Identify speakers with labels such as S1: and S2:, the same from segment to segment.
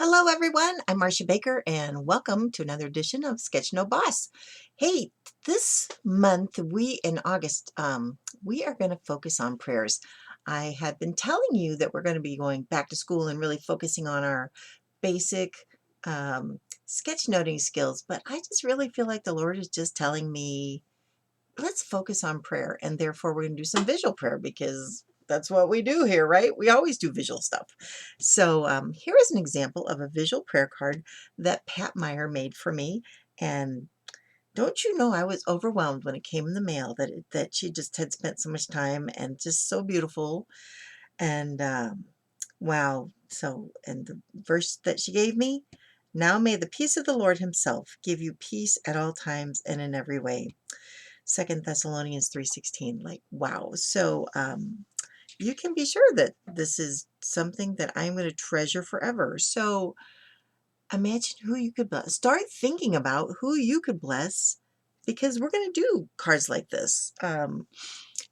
S1: Hello, everyone. I'm Marsha Baker, and welcome to another edition of Sketch No Boss. Hey, this month, in August, we are going to focus on prayers. I had been telling you that we're going to be going back to school and really focusing on our basic sketchnoting skills, but I just really feel like the Lord is just telling me, let's focus on prayer, and therefore we're going to do some visual prayer because that's what we do here, right? We always do visual stuff. So here is an example of a visual prayer card that Pat Meyer made for me. And don't you know, I was overwhelmed when it came in the mail that she just had spent so much time and just so beautiful. And wow. So, and the verse that she gave me, now may the peace of the Lord himself give you peace at all times and in every way. Second Thessalonians 3:16. Like, wow. So you can be sure that this is something that I'm going to treasure forever. So imagine who you could bless. Start thinking about who you could bless because we're going to do cards like this.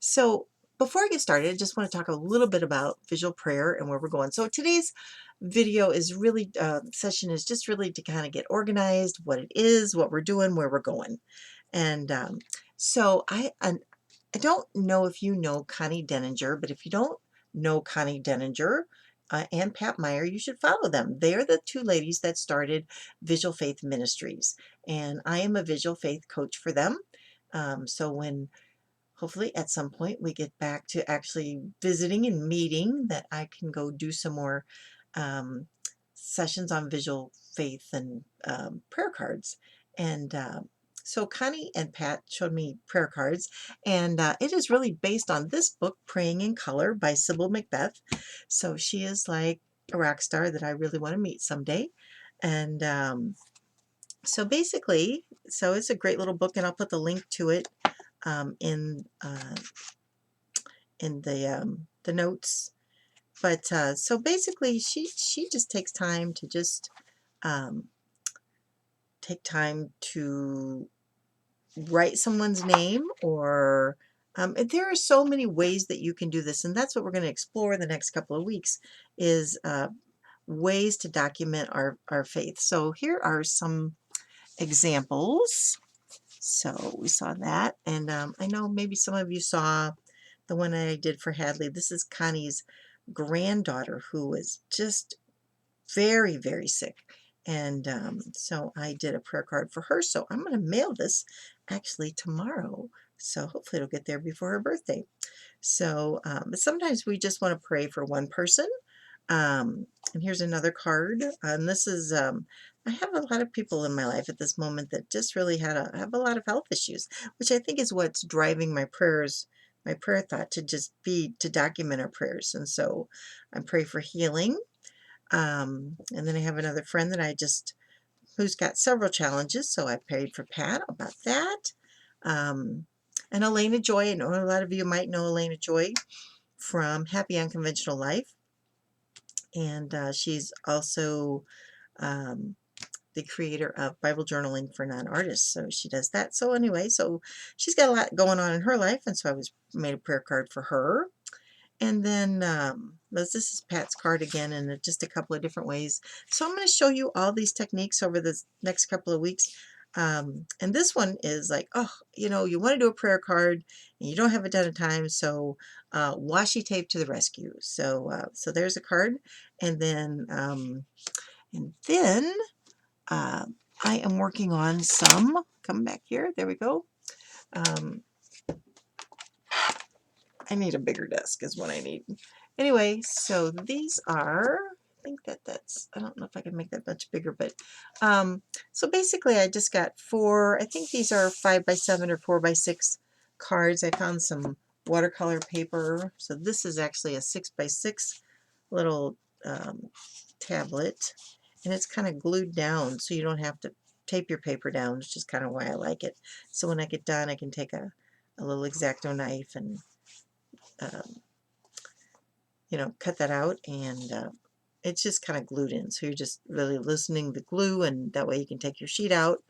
S1: So before I get started, I just want to talk a little bit about visual prayer and where we're going. So today's video is really, session is just really to kind of get organized, what it is, what we're doing, where we're going. And so I don't know if you know Connie Denninger, but if you don't know Connie Denninger and Pat Meyer, you should follow them. They're the two ladies that started Visual Faith Ministries, and I am a visual faith coach for them. So when hopefully at some point we get back to actually visiting and meeting, that I can go do some more um, sessions on visual faith and prayer cards. And so Connie and Pat showed me prayer cards, and it is really based on this book, Praying in Color by Sybil Macbeth. So she is like a rock star that I really want to meet someday. And so basically, so it's a great little book, and I'll put the link to it um, in uh, in the notes. But so basically, she just takes time to just um, take time to write someone's name, or there are so many ways that you can do this, and that's what we're going to explore the next couple of weeks is ways to document our faith. So here are some examples. So we saw that, and I know maybe some of you saw the one I did for Hadley. This is Connie's granddaughter who was just very, very sick. And so I did a prayer card for her. So I'm going to mail this actually tomorrow. So hopefully it'll get there before her birthday. So sometimes we just want to pray for one person. And here's another card. And this is, I have a lot of people in my life at this moment that just really have a lot of health issues, which I think is what's driving my prayers, my prayer thought to just be to document our prayers. And so I pray for healing. And then I have another friend that who's got several challenges. So I prayed for Pat about that. Um, and Elena Joy, I know a lot of you might know Elena Joy from Happy Unconventional Life. And she's also um, the creator of Bible Journaling for Non-Artists. So she does that. So anyway, so she's got a lot going on in her life. And so I made a prayer card for her. And then this is Pat's card again in just a couple of different ways. So I'm going to show you all these techniques over the next couple of weeks. And this one is like, oh, you know, you want to do a prayer card and you don't have a ton of time, so washi tape to the rescue. So there's a card, and then uh, I am working on some. Come back here. There we go. Um, I need a bigger desk is what I need. Anyway, so these are, I think I don't know if I can make that much bigger, but so basically I just got four, I think these are 5x7 or 4x6 cards. I found some watercolor paper. So this is actually a 6x6 little tablet, and it's kind of glued down so you don't have to tape your paper down. It's just kind of why I like it. So when I get done, I can take a little X-Acto knife and um, cut that out, and it's just kind of glued in. So you're just really loosening the glue, and that way you can take your sheet out,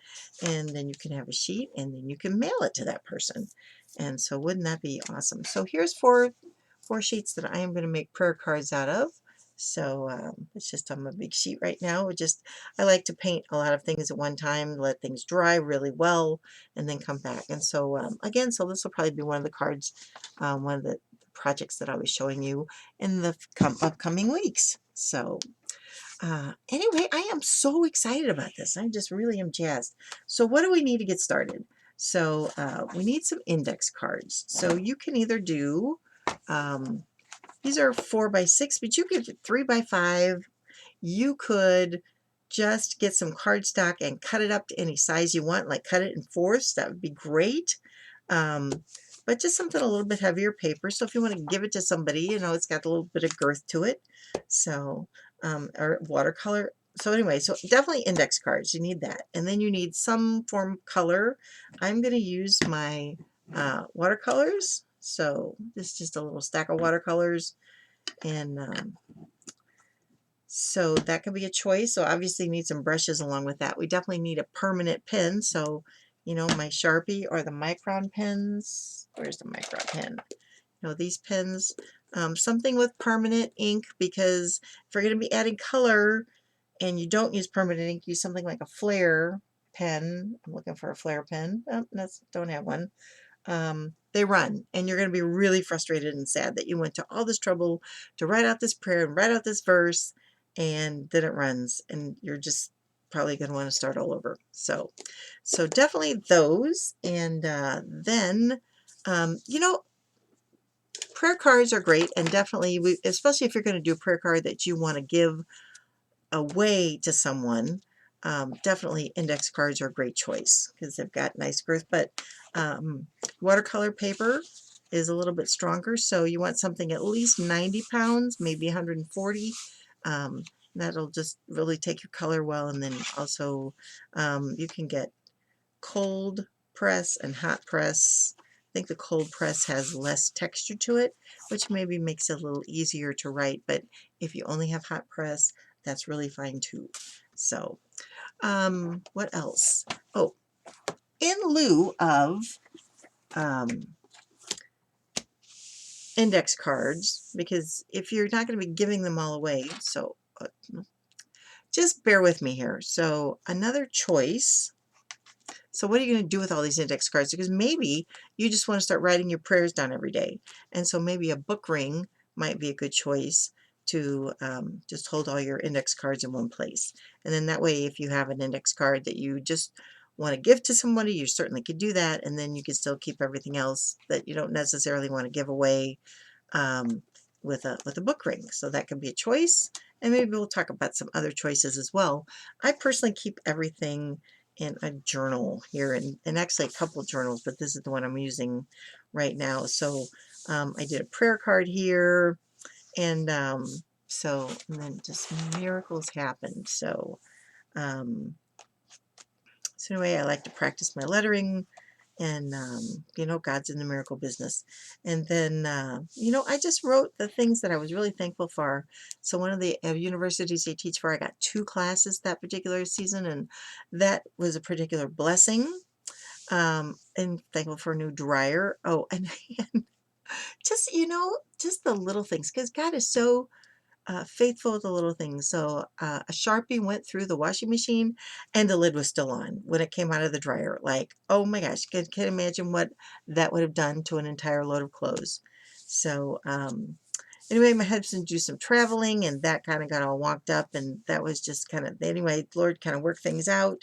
S1: and then you can have a sheet, and then you can mail it to that person. And so wouldn't that be awesome? So here's four sheets that I am going to make prayer cards out of. So it's just on my big sheet right now. I like to paint a lot of things at one time, let things dry really well, and then come back. And so again, so this will probably be one of the cards, one of the projects that I'll be showing you in the upcoming weeks. So anyway, I am so excited about this. I just really am jazzed. So what do we need to get started? So we need some index cards. So you can either do, these are 4x6, but you could 3x5. You could just get some cardstock and cut it up to any size you want, like cut it in fourths. That would be great. But just something a little bit heavier paper. So if you want to give it to somebody, you know, it's got a little bit of girth to it. So, or watercolor. So anyway, so definitely index cards. You need that. And then you need some form of color. I'm going to use my watercolors. So this is just a little stack of watercolors. And so that could be a choice. So obviously you need some brushes along with that. We definitely need a permanent pen. So, you know, my Sharpie or the Micron pens. Where's the Micron pen? You know, these pens. Something with permanent ink, because if you're going to be adding color and you don't use permanent ink, use something like a Flair pen. I'm looking for a Flair pen. Oh, don't have one. They run, and you're going to be really frustrated and sad that you went to all this trouble to write out this prayer and write out this verse, and then it runs, and you're just probably going to want to start all over. So definitely those. And then you know, prayer cards are great, and definitely especially if you're going to do a prayer card that you want to give away to someone, definitely index cards are a great choice because they've got nice girth. But watercolor paper is a little bit stronger, so you want something at least 90 pounds, maybe 140. That'll just really take your color well. And then also you can get cold press and hot press. I think the cold press has less texture to it, which maybe makes it a little easier to write. But if you only have hot press, that's really fine too. So what else? Oh, in lieu of index cards, because if you're not going to be giving them all away, so just bear with me here. So another choice. So what are you going to do with all these index cards? Because maybe you just want to start writing your prayers down every day. And so maybe a book ring might be a good choice to just hold all your index cards in one place. And then that way, if you have an index card that you just want to give to somebody, you certainly could do that. And then you can still keep everything else that you don't necessarily want to give away with a book ring. So that could be a choice. And maybe we'll talk about some other choices as well. I personally keep everything in a journal here, and actually a couple of journals, but this is the one I'm using right now. So I did a prayer card here, and so and then just miracles happened. So so anyway, I like to practice my lettering, and you know, God's in the miracle business. And then you know, I just wrote the things that I was really thankful for. So one of the universities I teach for, I got 2 classes that particular season, and that was a particular blessing. And thankful for a new dryer. Oh, and, and just, you know, just the little things, because God is so faithful with the little things. So a Sharpie went through the washing machine and the lid was still on when it came out of the dryer. Like, oh my gosh, can imagine what that would have done to an entire load of clothes. So anyway, my husband do some traveling, and that kind of got all walked up, and that was just kind of, anyway, Lord kind of worked things out.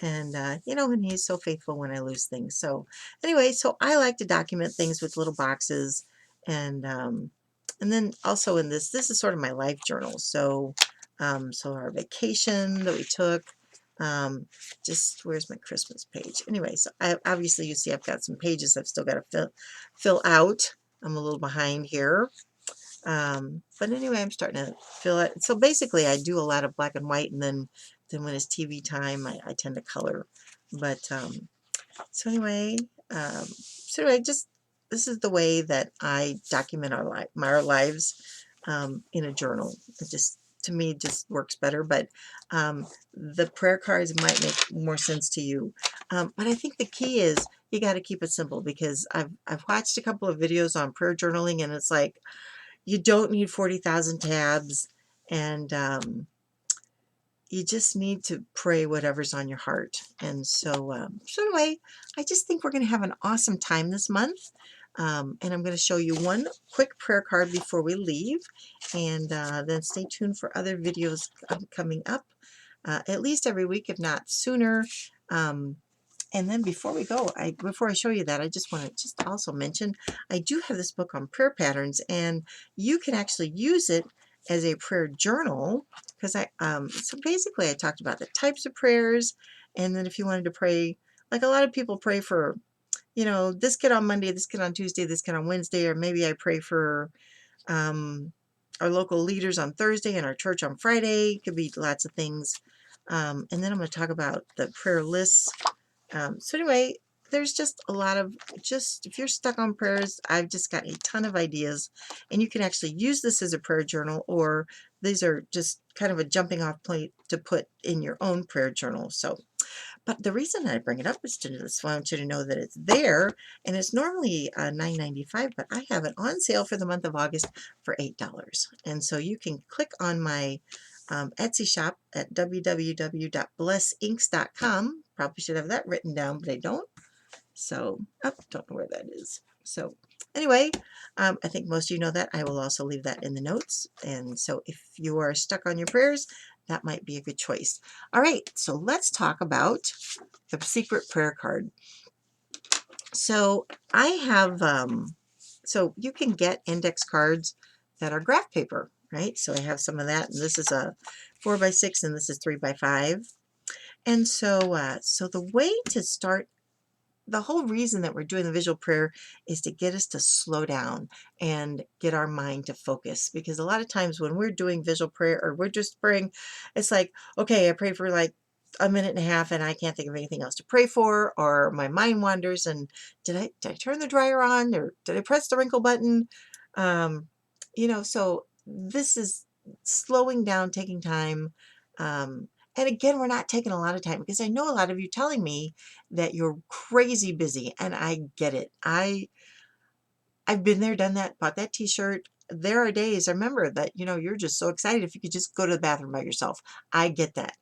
S1: And you know, and he's so faithful when I lose things. So anyway, so I like to document things with little boxes. And then also in this is sort of my life journal. So so our vacation that we took, just, where's my Christmas page? Anyway, so obviously you see I've got some pages I've still got to fill out. I'm a little behind here. But anyway, I'm starting to fill it. So basically I do a lot of black and white, and then when it's TV time, I tend to color. But so anyway, just, this is the way that I document our lives in a journal. It just, to me, just works better. But the prayer cards might make more sense to you. But I think the key is you got to keep it simple, because I've watched a couple of videos on prayer journaling, and it's like, you don't need 40,000 tabs, and you just need to pray whatever's on your heart. And so anyway, I just think we're going to have an awesome time this month. And I'm going to show you one quick prayer card before we leave, and then stay tuned for other videos coming up, at least every week, if not sooner. And then before we go, before I show you that, I just want to just also mention I do have this book on prayer patterns, and you can actually use it as a prayer journal, because so basically I talked about the types of prayers, and then if you wanted to pray, like a lot of people pray for, this kid on Monday, this kid on Tuesday, this kid on Wednesday, or maybe I pray for our local leaders on Thursday and our church on Friday. It could be lots of things. And then I'm going to talk about the prayer lists. So anyway, there's just a lot of, if you're stuck on prayers, I've just got a ton of ideas, and you can actually use this as a prayer journal, or these are just kind of a jumping off point to put in your own prayer journal. So, but the reason I bring it up is to just want you to know that it's there, and it's normally $9.95, but I have it on sale for the month of August for $8. And so you can click on my Etsy shop at www.blessinks.com. Probably should have that written down, but I don't. So, don't know where that is. So, anyway, I think most of you know that. I will also leave that in the notes. And so, if you are stuck on your prayers, that might be a good choice. All right, so let's talk about the secret prayer card. So, I have, so you can get index cards that are graph paper, right? So, I have some of that, and this is a 4x6, and this is 3x5. And so the way to start, the whole reason that we're doing the visual prayer is to get us to slow down and get our mind to focus. Because a lot of times when we're doing visual prayer, or we're just praying, it's like, okay, I prayed for like a minute and a half and I can't think of anything else to pray for, or my mind wanders, and did I turn the dryer on, or did I press the wrinkle button? So this is slowing down, taking time. And again, we're not taking a lot of time, because I know a lot of you telling me that you're crazy busy, and I get it. I've been there, done that, bought that t-shirt. There are days, I remember that, you're just so excited if you could just go to the bathroom by yourself. I get that.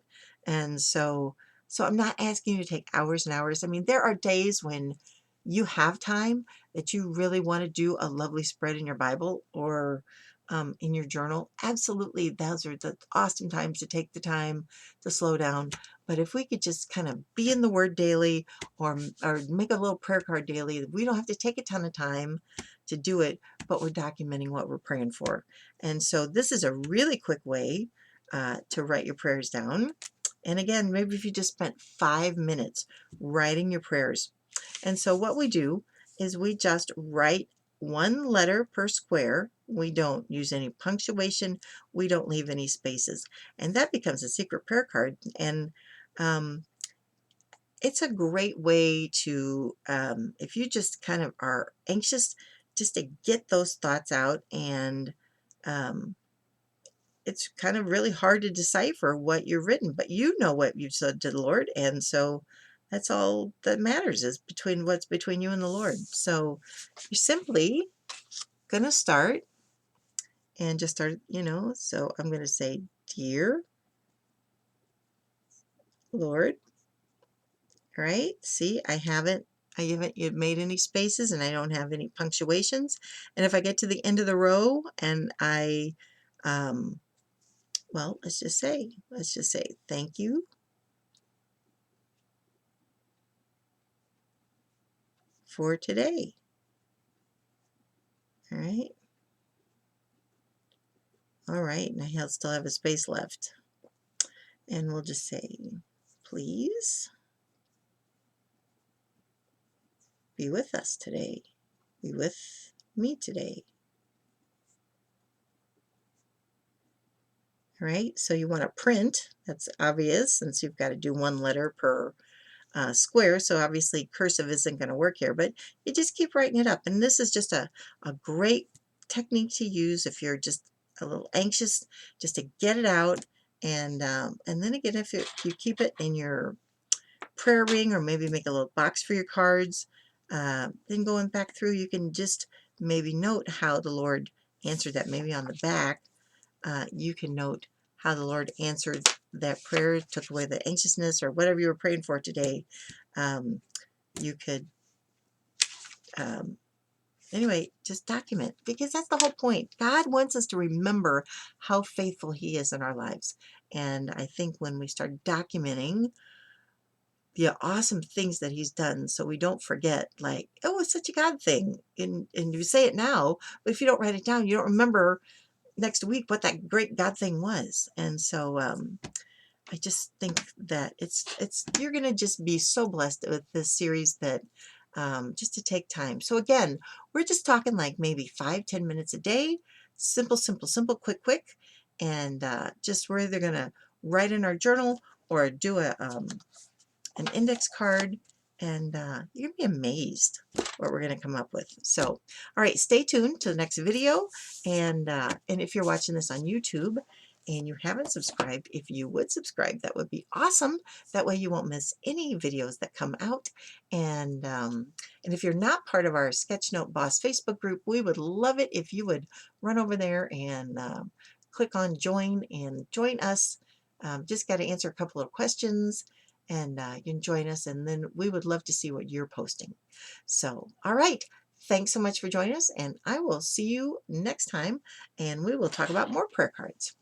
S1: And so I'm not asking you to take hours and hours. I mean, there are days when you have time that you really want to do a lovely spread in your Bible, or in your journal. Absolutely, those are the awesome times to take the time to slow down. But if we could just kind of be in the Word daily, or make a little prayer card daily, we don't have to take a ton of time to do it, but we're documenting what we're praying for. And so this is a really quick way to write your prayers down. And again, maybe if you just spent 5 minutes writing your prayers. And so what we do is we just write one letter per square. We don't use any punctuation. We don't leave any spaces. And that becomes a secret prayer card. And it's a great way to, if you just kind of are anxious, just to get those thoughts out. And it's kind of really hard to decipher what you've written, but you know what you've said to the Lord. And so that's all that matters, is what's between you and the Lord. So you're simply going to start, and just start, so I'm going to say, Dear Lord. Right? See, I haven't made any spaces, and I don't have any punctuations. And if I get to the end of the row and um, well, let's just say, thank you for today. All right. All right. Now he'll still have a space left. And we'll just say, please be with us today. Be with me today. All right. So you want to print. That's obvious, since you've got to do one letter per square, so obviously cursive isn't going to work here, but you just keep writing it up. And this is just a great technique to use if you're just a little anxious, just to get it out. And then again, if you keep it in your prayer ring, or maybe make a little box for your cards, then going back through, you can just maybe note how the Lord answered that, maybe on the back. you can note how the Lord answered that prayer, took away the anxiousness or whatever you were praying for today. You could, um, anyway, just document, because that's the whole point. God wants us to remember how faithful He is in our lives. And I think when we start documenting the awesome things that He's done, so we don't forget, like, oh, it's such a God thing. And you say it now, but if you don't write it down, you don't remember next week what that great God thing was. And so I just think that it's you're gonna just be so blessed with this series that just to take time. So again, we're just talking like maybe 5-10 minutes a day, simple, simple, simple, quick, quick, and just we're either gonna write in our journal or do an index card, and you're gonna be amazed what we're gonna come up with. So, all right, stay tuned to the next video, and if you're watching this on YouTube and you haven't subscribed, if you would subscribe, that would be awesome. That way you won't miss any videos that come out. And if you're not part of our Sketchnote Boss Facebook group, we would love it if you would run over there and click on join and join us. Just got to answer a couple of questions, and you can join us, and then we would love to see what you're posting. So, all right. Thanks so much for joining us, and I will see you next time, and we will talk about more prayer cards.